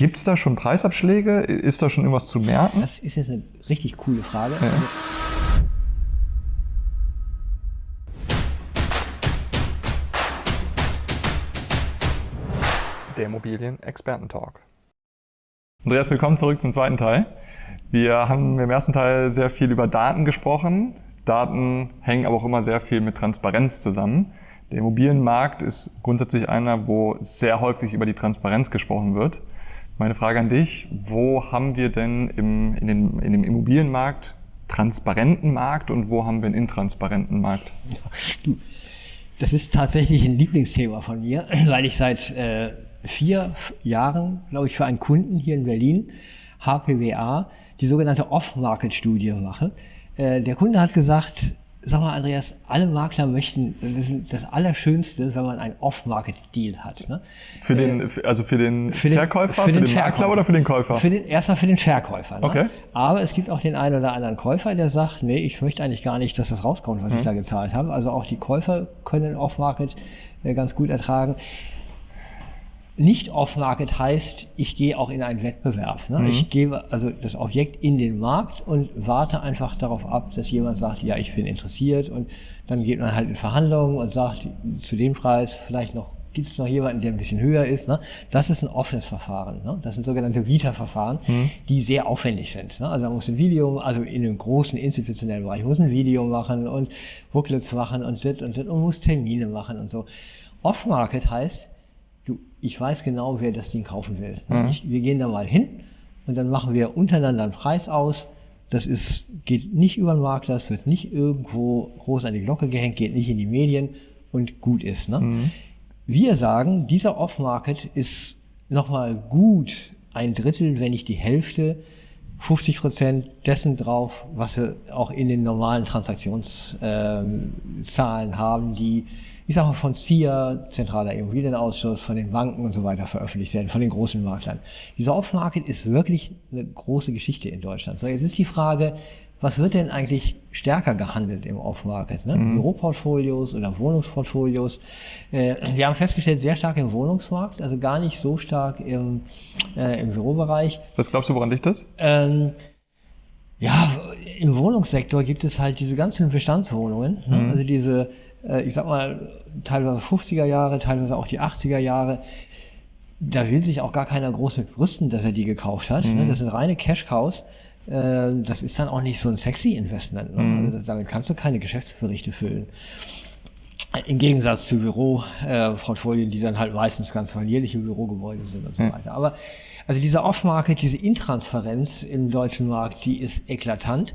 Gibt es da schon Preisabschläge? Ist da schon irgendwas zu merken? Das ist jetzt eine richtig coole Frage. Ja. Der Immobilien-Experten-Talk. Andreas, willkommen zurück zum zweiten Teil. Wir haben im ersten Teil sehr viel über Daten gesprochen. Daten hängen aber auch immer sehr viel mit Transparenz zusammen. Der Immobilienmarkt ist grundsätzlich einer, wo sehr häufig über die Transparenz gesprochen wird. Meine Frage an dich, wo haben wir denn in dem Immobilienmarkt transparenten Markt und wo haben wir einen intransparenten Markt? Du, das ist tatsächlich ein Lieblingsthema von mir, weil ich seit 4 Jahren, glaube ich, für einen Kunden hier in Berlin, HPWA, die sogenannte Off-Market-Studie mache. Der Kunde hat gesagt, sag mal Andreas, alle Makler möchten, das ist das Allerschönste, wenn man einen Off-Market-Deal hat. Ne? Für den Verkäufer, für den Makler oder für den Käufer? Erstmal für den Verkäufer. Ne? Okay. Aber es gibt auch den einen oder anderen Käufer, der sagt, nee, ich möchte eigentlich gar nicht, dass das rauskommt, was ich da gezahlt habe. Also auch die Käufer können Off-Market ganz gut ertragen. Nicht Off-Market heißt, ich gehe auch in einen Wettbewerb. Ne? Ich gebe also das Objekt in den Markt und warte einfach darauf ab, dass jemand sagt, ja, ich bin interessiert, und dann geht man halt in Verhandlungen und sagt, zu dem Preis vielleicht noch, gibt es noch jemanden, der ein bisschen höher ist. Ne? Das ist ein offenes Verfahren. Ne? Das sind sogenannte Vita-Verfahren, die sehr aufwendig sind. Ne? Also man muss ein Video, also in einem großen institutionellen Bereich, muss ein Video machen und Booklets machen und das und muss Termine machen und so. Off-Market heißt, ich weiß genau, wer das Ding kaufen will. Wir gehen da mal hin und dann machen wir untereinander einen Preis aus. Geht nicht über den Makler, das wird nicht irgendwo groß an die Glocke gehängt, geht nicht in die Medien und gut ist. Ne? Wir sagen, dieser Off-Market ist nochmal gut 1/3, wenn nicht die Hälfte, 50% dessen drauf, was wir auch in den normalen Transaktionszahlen haben, die, ich sage mal, von CIA, Zentraler Immobilienausschuss, von den Banken und so weiter veröffentlicht werden, von den großen Maklern. Dieser Off-Market ist wirklich eine große Geschichte in Deutschland. So, jetzt ist die Frage, was wird denn eigentlich stärker gehandelt im Off-Market? Ne? Büroportfolios oder Wohnungsportfolios? Wir haben festgestellt, sehr stark im Wohnungsmarkt, also gar nicht so stark im Bürobereich. Was glaubst du, woran liegt das? Ja, im Wohnungssektor gibt es halt diese ganzen Bestandswohnungen, ne? Also diese, ich sag mal, teilweise 50er Jahre, teilweise auch die 80er Jahre. Da will sich auch gar keiner groß mit brüsten, dass er die gekauft hat. Ne? Das sind reine Cash-Cows. Das ist dann auch nicht so ein sexy Investment. Ne? Also damit kannst du keine Geschäftsberichte füllen. Im Gegensatz zu Büroportfolien, die dann halt meistens ganz verlierliche Bürogebäude sind und so weiter. Aber also dieser Off-Market, diese Intransparenz im deutschen Markt, die ist eklatant.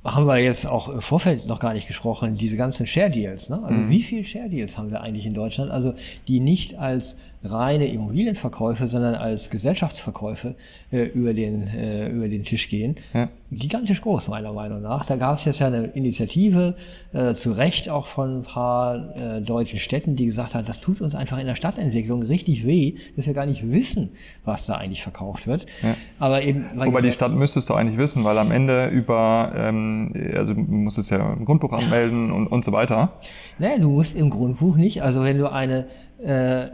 Haben wir jetzt auch im Vorfeld noch gar nicht gesprochen, diese ganzen Share-Deals. Ne? Also wie viele Share-Deals haben wir eigentlich in Deutschland? Also die nicht als reine Immobilienverkäufe, sondern als Gesellschaftsverkäufe über den Tisch gehen. Ja. Gigantisch groß, meiner Meinung nach. Da gab es jetzt ja eine Initiative, zu Recht auch von ein paar deutschen Städten, die gesagt haben, das tut uns einfach in der Stadtentwicklung richtig weh, dass wir gar nicht wissen, was da eigentlich verkauft wird. Ja. Aber eben, wobei die Stadt müsstest du eigentlich wissen, weil am Ende also du musst es ja im Grundbuch anmelden und so weiter. Nee, du musst im Grundbuch nicht. Also wenn du eine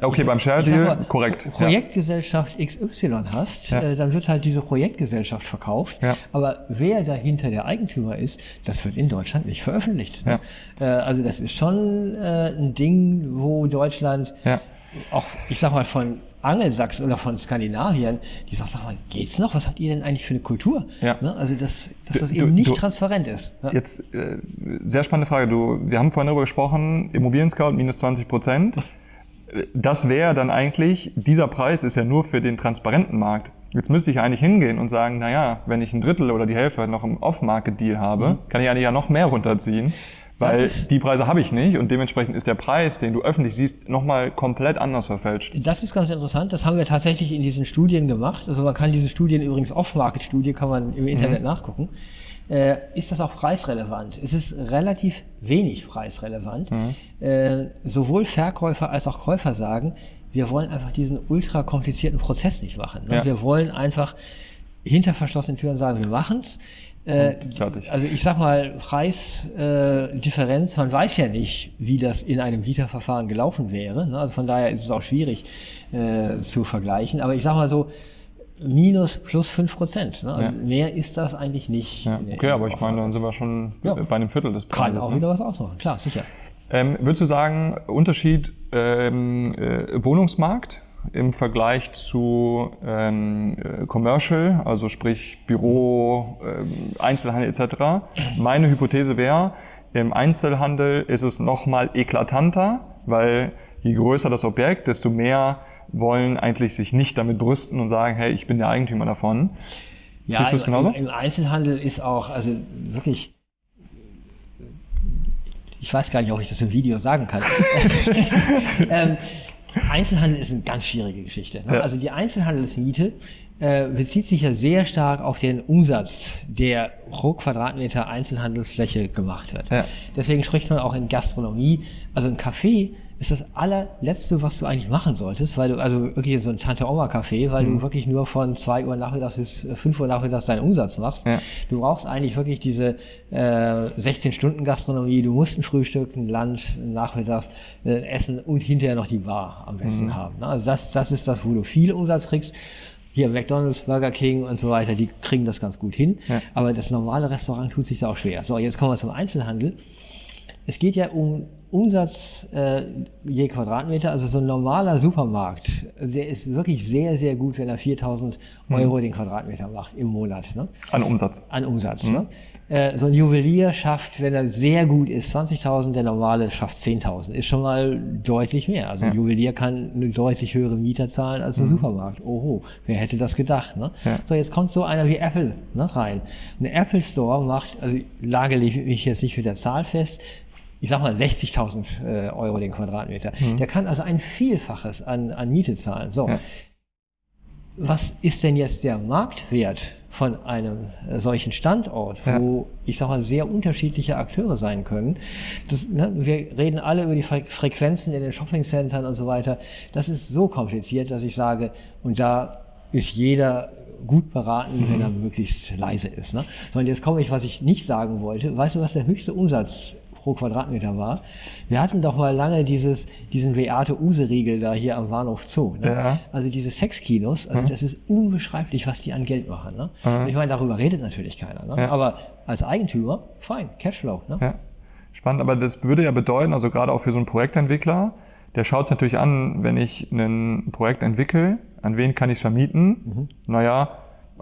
okay, beim Share Deal, korrekt. Projektgesellschaft XY hast, dann wird halt diese Projektgesellschaft verkauft. Ja. Aber wer dahinter der Eigentümer ist, das wird in Deutschland nicht veröffentlicht. Ja. Also das ist schon ein Ding, wo Deutschland auch, ich sag mal, von Angelsachsen oder von Skandinavien, die sagt, sag mal, geht's noch? Was habt ihr denn eigentlich für eine Kultur? Ja. Ne? Also dass das eben nicht transparent ist. Ja. Jetzt, sehr spannende Frage. Wir haben vorhin darüber gesprochen, Immobilien-Scout minus 20%. Das wäre dann eigentlich, dieser Preis ist ja nur für den transparenten Markt. Jetzt müsste ich eigentlich hingehen und sagen, naja, wenn ich 1/3 oder die Hälfte noch im Off-Market-Deal habe, kann ich eigentlich ja noch mehr runterziehen, weil die Preise habe ich nicht und dementsprechend ist der Preis, den du öffentlich siehst, nochmal komplett anders verfälscht. Das ist ganz interessant, das haben wir tatsächlich in diesen Studien gemacht. Also man kann diese Studien, übrigens Off-Market-Studie, kann man im Internet nachgucken. Ist das auch preisrelevant? Es ist relativ wenig preisrelevant. Sowohl Verkäufer als auch Käufer sagen, wir wollen einfach diesen ultra komplizierten Prozess nicht machen. Ne? Ja. Wir wollen einfach hinter verschlossenen Türen sagen, wir machen's. fertig. Also ich sag mal, Preisdifferenz, man weiß ja nicht, wie das in einem Vita-Verfahren gelaufen wäre. Ne? Also von daher ist es auch schwierig zu vergleichen. Aber ich sag mal so, minus plus 5%. Ne? Also mehr ist das eigentlich nicht. Ja, okay, aber ich meine, dann sind wir schon bei einem Viertel des Preises. Kann auch wieder was ausmachen, klar, sicher. Würdest du sagen, Unterschied Wohnungsmarkt im Vergleich zu Commercial, also sprich Büro, Einzelhandel etc.? Meine Hypothese wäre, im Einzelhandel ist es nochmal eklatanter, weil je größer das Objekt, desto mehr wollen eigentlich sich nicht damit brüsten und sagen, hey, ich bin der Eigentümer davon. Ja, siehst du es genauso? Im Einzelhandel ist auch, also wirklich, ich weiß gar nicht, ob ich das im Video sagen kann. Einzelhandel ist eine ganz schwierige Geschichte. Ne? Ja. Also die Einzelhandelsmiete bezieht sich ja sehr stark auf den Umsatz, der pro Quadratmeter Einzelhandelsfläche gemacht wird. Ja. Deswegen spricht man auch in Gastronomie, also ein Café ist das allerletzte, was du eigentlich machen solltest, weil du, also wirklich so ein Tante-Oma-Café, weil du wirklich nur von 2 Uhr nachmittags bis 5 Uhr nachmittags deinen Umsatz machst. Ja. Du brauchst eigentlich wirklich diese 16-Stunden-Gastronomie, du musst ein Frühstück, ein Lunch, nachmittags Essen und hinterher noch die Bar am besten haben. Ne? Also das ist das, wo du viel Umsatz kriegst. Hier McDonald's, Burger King und so weiter, die kriegen das ganz gut hin. Ja. Aber das normale Restaurant tut sich da auch schwer. So, jetzt kommen wir zum Einzelhandel. Es geht ja um Umsatz je Quadratmeter, also so ein normaler Supermarkt, der ist wirklich sehr, sehr gut, wenn er 4.000 Euro den Quadratmeter macht im Monat. Ne? An Umsatz. An Umsatz. Ne? So ein Juwelier schafft, wenn er sehr gut ist, 20.000, der normale schafft 10.000. Ist schon mal deutlich mehr. Also ein Juwelier kann eine deutlich höhere Miete zahlen als ein Supermarkt. Oho, wer hätte das gedacht? Ne? Ja. So, jetzt kommt so einer wie Apple rein. Ein Apple Store macht, also lagere ich mich jetzt nicht mit der Zahl fest, ich sag mal 60.000 Euro den Quadratmeter. Der kann also ein Vielfaches an Miete zahlen. So, was ist denn jetzt der Marktwert von einem solchen Standort, wo, ich sag mal, sehr unterschiedliche Akteure sein können? Das, ne, wir reden alle über die Frequenzen in den Shoppingcentern und so weiter. Das ist so kompliziert, dass ich sage, und da ist jeder gut beraten, wenn er möglichst leise ist. Ne? So, und jetzt komme ich, was ich nicht sagen wollte. Weißt du, was der höchste Umsatz pro Quadratmeter war? Wir hatten doch mal lange diesen Beate-Use-Riegel da hier am Bahnhof Zoo. Ne? Ja. Also diese Sexkinos, also das ist unbeschreiblich, was die an Geld machen. Ne? Ich meine, darüber redet natürlich keiner. Ne? Ja. Aber als Eigentümer, fein, Cashflow. Ne? Ja. Spannend, aber das würde ja bedeuten, also gerade auch für so einen Projektentwickler, der schaut es natürlich an, wenn ich ein Projekt entwickle, an wen kann ich es vermieten? Naja,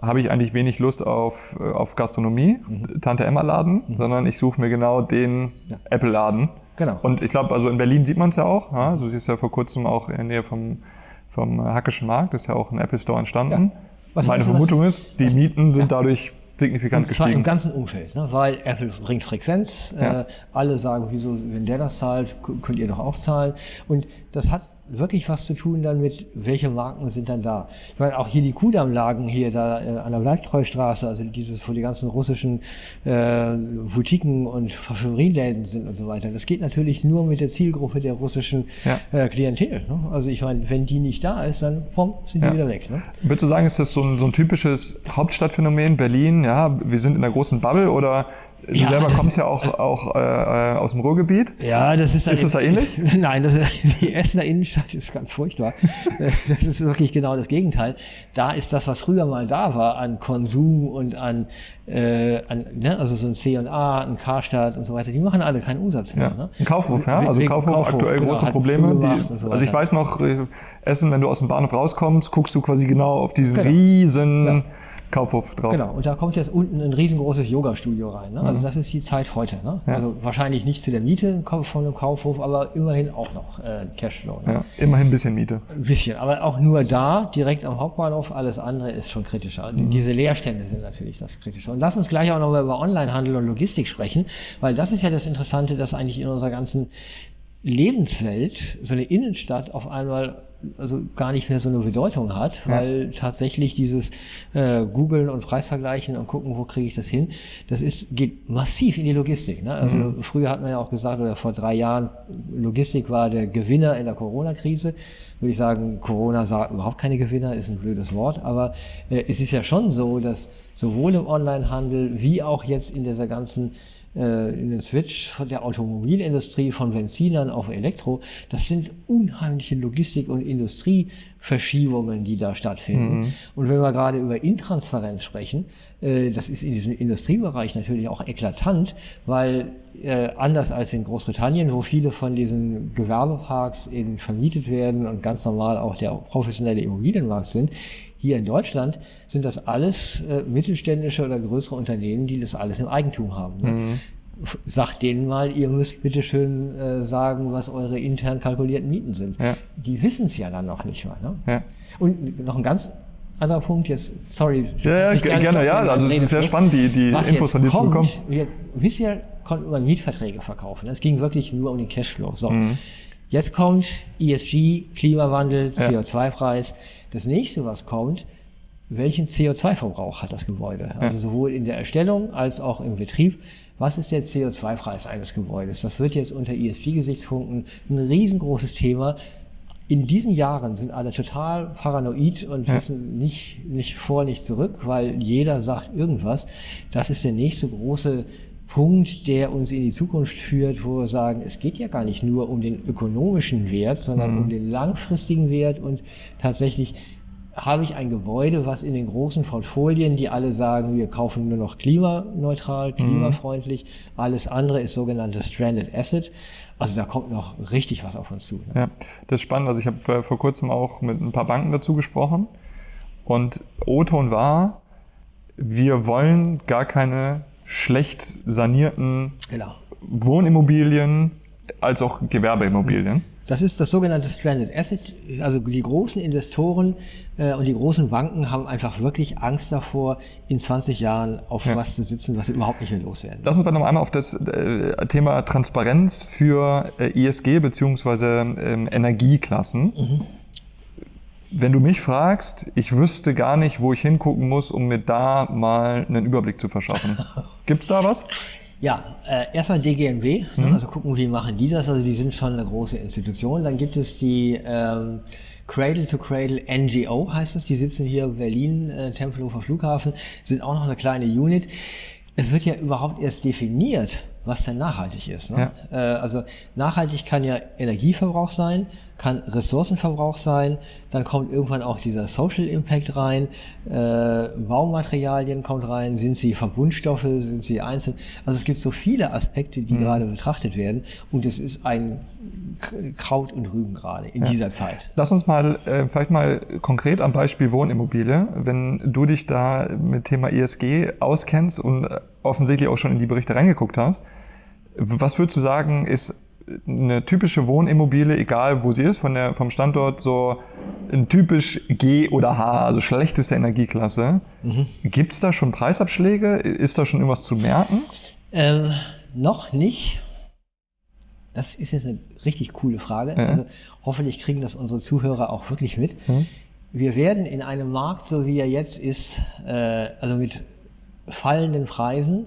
habe ich eigentlich wenig Lust auf Gastronomie, Tante-Emma-Laden, sondern ich suche mir genau den Apple-Laden. Genau. Und ich glaube, also in Berlin sieht man es ja auch. Ja? Also es ist ja vor kurzem auch in der Nähe vom Hackischen Markt, ist ja auch ein Apple Store entstanden. Ja. Meine Vermutung ist, die Mieten sind dadurch signifikant gestiegen. Im ganzen Umfeld, ne? Weil Apple bringt Frequenz. Alle sagen, wieso, wenn der das zahlt, könnt ihr doch auch zahlen. Und das hat wirklich was zu tun dann mit, welche Marken sind dann da. Ich meine, auch hier die Kudamm-Lagen hier da an der Bleibtreustraße, also dieses, wo die ganzen russischen Boutiquen und Parfümerieläden sind und so weiter. Das geht natürlich nur mit der Zielgruppe der russischen Klientel. Ne? Also ich meine, wenn die nicht da ist, dann sind die wieder weg. Ne? Würdest du sagen, ist das so ein typisches Hauptstadtphänomen Berlin? Ja, wir sind in einer großen Bubble oder du selber kommst ja auch aus dem Ruhrgebiet. Ja, das ist das da ähnlich? Nein, die Essener Innenstadt ist ganz furchtbar. Das ist wirklich genau das Gegenteil. Da ist das, was früher mal da war, an Konsum und also so ein C&A, ein Karstadt und so weiter, die machen alle keinen Umsatz mehr. Ne? Ein Kaufhof, ja? Also Kaufhof aktuell große Probleme. Also ich weiß noch, Essen, wenn du aus dem Bahnhof rauskommst, guckst du quasi genau auf diesen riesen Kaufhof drauf. Genau, und da kommt jetzt unten ein riesengroßes Yoga-Studio rein. Ne? Also das ist die Zeit heute. Ne? Ja. Also wahrscheinlich nicht zu der Miete von einem Kaufhof, aber immerhin auch noch Cashflow. Ne? Ja, immerhin ein bisschen Miete. Ein bisschen, aber auch nur da, direkt am Hauptbahnhof, alles andere ist schon kritischer. Diese Leerstände sind natürlich das Kritische. Und lass uns gleich auch noch mal über Onlinehandel und Logistik sprechen, weil das ist ja das Interessante, dass eigentlich in unserer ganzen Lebenswelt so eine Innenstadt auf einmal also gar nicht mehr so eine Bedeutung hat, weil tatsächlich dieses Googeln und Preisvergleichen und gucken, wo kriege ich das hin, geht massiv in die Logistik. Ne? Also früher hat man ja auch gesagt, oder vor 3 Jahren, Logistik war der Gewinner in der Corona-Krise. Würde ich sagen, Corona sagt überhaupt keine Gewinner, ist ein blödes Wort, aber es ist ja schon so, dass sowohl im Onlinehandel wie auch jetzt in dieser ganzen in den Switch von der Automobilindustrie, von Benzinern auf Elektro, das sind unheimliche Logistik- und Industrieverschiebungen, die da stattfinden. Und wenn wir gerade über Intransparenz sprechen, das ist in diesem Industriebereich natürlich auch eklatant, weil anders als in Großbritannien, wo viele von diesen Gewerbeparks eben vermietet werden und ganz normal auch der professionelle Immobilienmarkt sind, hier in Deutschland sind das alles mittelständische oder größere Unternehmen, die das alles im Eigentum haben. Ne? Sagt denen mal, ihr müsst bitte schön sagen, was eure intern kalkulierten Mieten sind. Ja. Die wissen es ja dann noch nicht mal. Ne? Ja. Und noch ein ganz anderer Punkt jetzt, sorry. Ja, gerne, ja. Also es ist sehr spannend, die Infos von dir zu bekommen. Bisher konnte man Mietverträge verkaufen. Es ging wirklich nur um den Cashflow. So. Jetzt kommt ESG, Klimawandel, CO2-Preis. Das nächste, was kommt, welchen CO2-Verbrauch hat das Gebäude? Also sowohl in der Erstellung als auch im Betrieb. Was ist der CO2-Preis eines Gebäudes? Das wird jetzt unter ESG-Gesichtspunkten ein riesengroßes Thema. In diesen Jahren sind alle total paranoid und wissen nicht vor, nicht zurück, weil jeder sagt irgendwas. Das ist der nächste große Punkt, der uns in die Zukunft führt, wo wir sagen, es geht ja gar nicht nur um den ökonomischen Wert, sondern um den langfristigen Wert. Und tatsächlich habe ich ein Gebäude, was in den großen Portfolien, die alle sagen, wir kaufen nur noch klimaneutral, klimafreundlich, alles andere ist sogenanntes Stranded Asset. Also da kommt noch richtig was auf uns zu. Ne? Ja, das ist spannend. Also ich habe vor kurzem auch mit ein paar Banken dazu gesprochen und O-Ton war, wir wollen gar keine schlecht sanierten Wohnimmobilien als auch Gewerbeimmobilien. Das ist das sogenannte Stranded Asset. Also die großen Investoren und die großen Banken haben einfach wirklich Angst davor, in 20 Jahren auf was zu sitzen, was sie überhaupt nicht mehr loswerden. Lass uns noch einmal auf das Thema Transparenz für ESG bzw. Energieklassen. Wenn du mich fragst, ich wüsste gar nicht, wo ich hingucken muss, um mir da mal einen Überblick zu verschaffen. Gibt's da was? Ja, erstmal DGNB, also gucken, wie machen die das, also die sind schon eine große Institution. Dann gibt es die Cradle to Cradle NGO, heißt es, die sitzen hier in Berlin, Tempelhofer Flughafen, sind auch noch eine kleine Unit. Es wird ja überhaupt erst definiert, was denn nachhaltig ist. Ne? Ja. Also nachhaltig kann ja Energieverbrauch sein, kann Ressourcenverbrauch sein, dann kommt irgendwann auch dieser Social Impact rein, Baumaterialien kommt rein, sind sie Verbundstoffe, sind sie einzeln. Also es gibt so viele Aspekte, die gerade betrachtet werden und es ist ein Kraut und Rüben gerade in dieser Zeit. Lass uns mal vielleicht mal konkret am Beispiel Wohnimmobilie, wenn du dich da mit Thema ESG auskennst und offensichtlich auch schon in die Berichte reingeguckt hast, was würdest du sagen, ist eine typische Wohnimmobilie, egal wo sie ist, vom Standort so ein typisch G oder H, also schlechteste Energieklasse. Gibt es da schon Preisabschläge? Ist da schon irgendwas zu merken? Noch nicht. Das ist jetzt eine richtig coole Frage. Also hoffentlich kriegen das unsere Zuhörer auch wirklich mit. Wir werden in einem Markt, so wie er jetzt ist, also mit fallenden Preisen,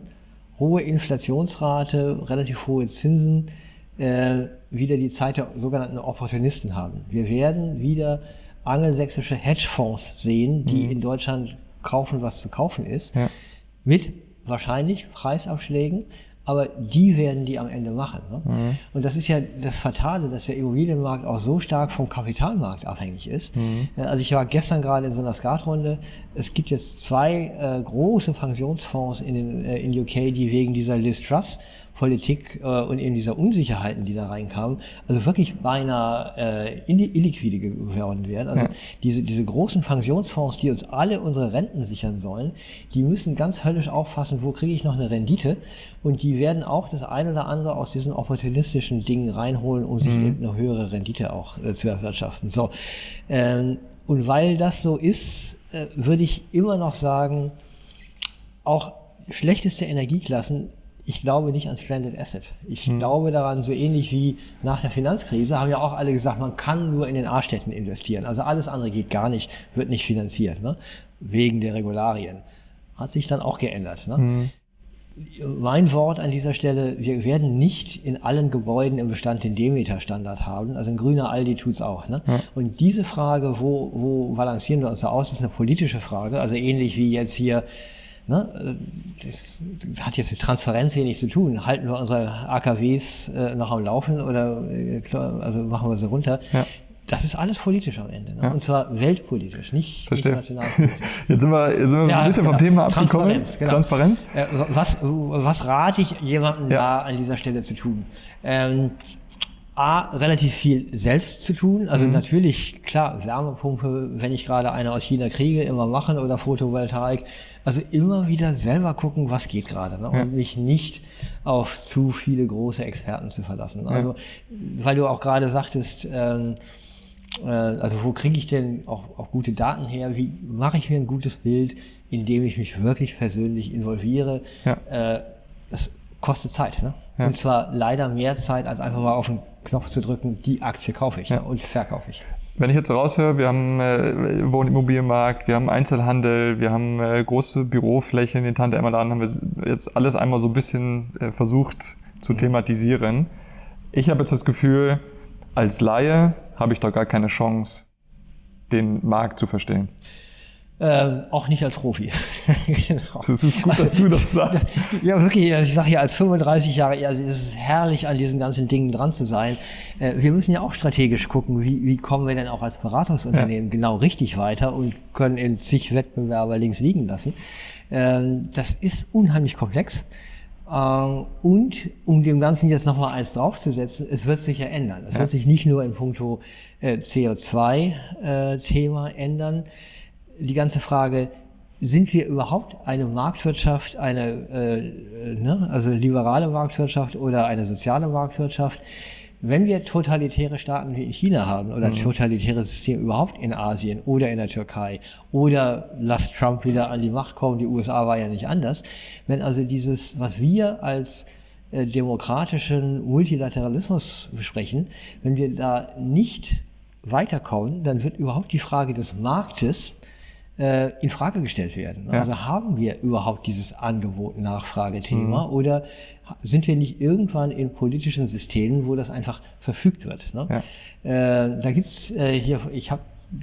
hohe Inflationsrate, relativ hohe Zinsen, wieder die Zeit der sogenannten Opportunisten haben. Wir werden wieder angelsächsische Hedgefonds sehen, die in Deutschland kaufen, was zu kaufen ist, mit wahrscheinlich Preisabschlägen, aber die werden die am Ende machen. Ne? Und das ist ja das Fatale, dass der Immobilienmarkt auch so stark vom Kapitalmarkt abhängig ist. Also ich war gestern gerade in so einer Skatrunde. Es gibt jetzt 2 große Pensionsfonds in UK, die wegen dieser Liz Truss Politik und in dieser Unsicherheiten, die da reinkamen, also wirklich beinahe illiquide geworden wären. Also diese großen Pensionsfonds, die uns alle unsere Renten sichern sollen, die müssen ganz höllisch aufpassen, wo kriege ich noch eine Rendite, und die werden auch das eine oder andere aus diesen opportunistischen Dingen reinholen, um sich eben eine höhere Rendite auch zu erwirtschaften. So, und weil das so ist, würde ich immer noch sagen, auch schlechteste Energieklassen, Ich glaube nicht an Stranded Asset. Ich glaube daran, so ähnlich wie nach der Finanzkrise, haben ja auch alle gesagt, man kann nur in den A-Städten investieren. Also alles andere geht gar nicht, wird nicht finanziert, ne? Wegen der Regularien. Hat sich dann auch geändert. Ne? Mein Wort an dieser Stelle, wir werden nicht in allen Gebäuden im Bestand den Demeter-Standard haben. Also ein grüner Aldi tut's auch. Ne? Ja. Und diese Frage, wo balancieren wir uns da aus, ist eine politische Frage. Also ähnlich wie jetzt hier, ne, hat jetzt mit Transparenz wenig zu tun. Halten wir unsere AKWs noch am Laufen oder also machen wir sie runter? Ja. Das ist alles politisch am Ende. Ne? Ja. Und zwar weltpolitisch, nicht internationalpolitisch. Jetzt sind wir ein bisschen vom Thema abgekommen. Transparenz. Was rate ich jemandem da an dieser Stelle zu tun? Relativ viel selbst zu tun. Also natürlich, klar, Wärmepumpe, wenn ich gerade eine aus China kriege, immer machen oder Photovoltaik. Also immer wieder selber gucken, was geht gerade. Ne? Und mich nicht auf zu viele große Experten zu verlassen. Also, weil du auch gerade sagtest, also wo kriege ich denn auch gute Daten her? Wie mache ich mir ein gutes Bild, indem ich mich wirklich persönlich involviere? Ja. Das kostet Zeit. Ne? Ja. Und zwar leider mehr Zeit, als einfach mal auf den Knopf zu drücken, die Aktie kaufe ich ne? Und verkaufe ich. Wenn ich jetzt so raushöre, wir haben Wohnimmobilienmarkt, wir haben Einzelhandel, wir haben große Büroflächen, den Tante-Emma-Laden haben wir jetzt alles einmal so ein bisschen versucht zu thematisieren. Ich habe jetzt das Gefühl, als Laie habe ich doch gar keine Chance, den Markt zu verstehen. Auch nicht als Profi. Genau. Das ist gut, dass du das sagst. Ja, wirklich, ich sage ja, als 35 Jahre, also es ist herrlich, an diesen ganzen Dingen dran zu sein. Wir müssen ja auch strategisch gucken, wie kommen wir denn auch als Beratungsunternehmen genau richtig weiter und können in zig Wettbewerber links liegen lassen. Das ist unheimlich komplex. Und um dem Ganzen jetzt nochmal eins draufzusetzen, es wird sich ja ändern. Es wird sich nicht nur in puncto CO2-Thema ändern. Die ganze Frage, sind wir überhaupt eine Marktwirtschaft, also liberale Marktwirtschaft oder eine soziale Marktwirtschaft? Wenn wir totalitäre Staaten wie in China haben oder totalitäre Systeme überhaupt in Asien oder in der Türkei oder lasst Trump wieder an die Macht kommen, die USA war ja nicht anders. Wenn also dieses, was wir als demokratischen Multilateralismus besprechen, wenn wir da nicht weiterkommen, dann wird überhaupt die Frage des Marktes in Frage gestellt werden. Ja. Also haben wir überhaupt dieses Angebot-Nachfrage-Thema oder sind wir nicht irgendwann in politischen Systemen, wo das einfach verfügt wird? Ne? Ja. Da gibt's hier, ich habe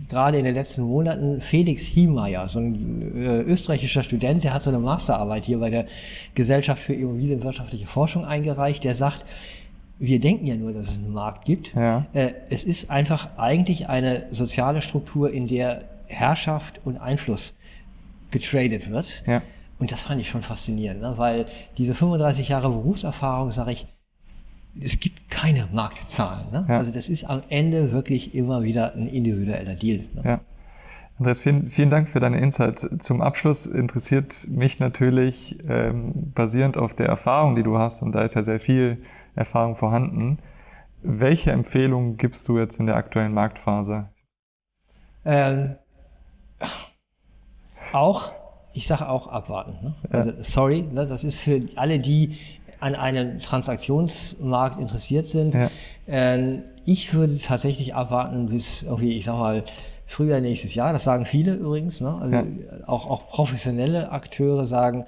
gerade in den letzten Monaten Felix Hiemeyer, so ein österreichischer Student, der hat so eine Masterarbeit hier bei der Gesellschaft für Immobilienwirtschaftliche Forschung eingereicht, der sagt, wir denken ja nur, dass es einen Markt gibt. Ja. Es ist einfach eigentlich eine soziale Struktur, in der Herrschaft und Einfluss getradet wird. Ja. Und das fand ich schon faszinierend, ne? Weil diese 35 Jahre Berufserfahrung, sage ich, es gibt keine Marktzahlen. Ne? Ja. Also das ist am Ende wirklich immer wieder ein individueller Deal. Ne? Ja. Andreas, vielen Dank für deine Insights. Zum Abschluss interessiert mich natürlich, basierend auf der Erfahrung, die du hast, und da ist ja sehr viel Erfahrung vorhanden, welche Empfehlungen gibst du jetzt in der aktuellen Marktphase? Ich sage auch abwarten. Ne? Also sorry, ne? Das ist für alle, die an einem Transaktionsmarkt interessiert sind. Ja. Ich würde tatsächlich abwarten bis irgendwie, ich sag mal, Frühjahr nächstes Jahr. Das sagen viele übrigens. Ne? Also auch professionelle Akteure sagen,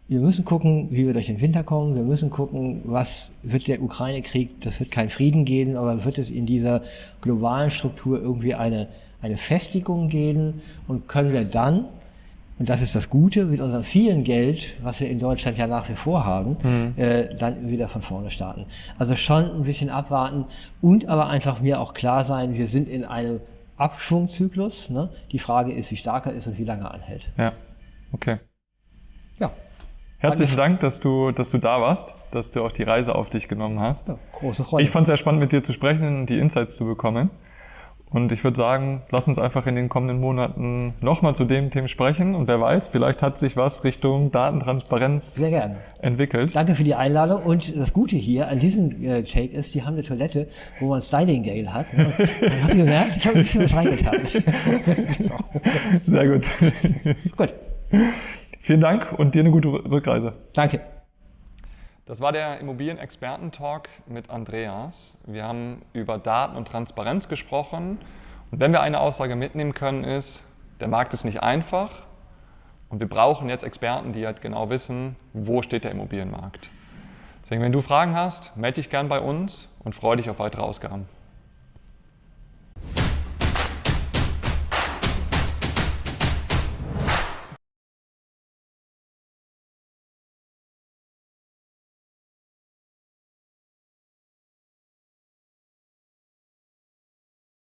wir müssen gucken, wie wir durch den Winter kommen. Wir müssen gucken, was wird der Ukraine-Krieg. Das wird kein Frieden geben, aber wird es in dieser globalen Struktur irgendwie eine Festigung geben und können wir dann, und das ist das Gute, mit unserem vielen Geld, was wir in Deutschland ja nach wie vor haben, dann wieder von vorne starten. Also schon ein bisschen abwarten und aber einfach mir auch klar sein, wir sind in einem Abschwungzyklus. Ne? Die Frage ist, wie stark er ist und wie lange er anhält. Ja, okay. Ja. Herzlichen Dank, dass du da warst, dass du auch die Reise auf dich genommen hast. Ja, große Freude. Ich fand es sehr spannend, mit dir zu sprechen und die Insights zu bekommen. Und ich würde sagen, lass uns einfach in den kommenden Monaten nochmal zu dem Thema sprechen. Und wer weiß, vielleicht hat sich was Richtung Datentransparenz sehr gerne entwickelt. Danke für die Einladung. Und das Gute hier an diesem Take ist, die haben eine Toilette, wo man Sliding Gale hat. Hast du gemerkt? Ich habe ein bisschen was reingetan. Sehr gut. Gut. Vielen Dank und dir eine gute Rückreise. Danke. Das war der Immobilien-Experten-Talk mit Andreas. Wir haben über Daten und Transparenz gesprochen. Und wenn wir eine Aussage mitnehmen können, ist, der Markt ist nicht einfach und wir brauchen jetzt Experten, die halt genau wissen, wo steht der Immobilienmarkt. Deswegen, wenn du Fragen hast, melde dich gern bei uns und freue dich auf weitere Ausgaben.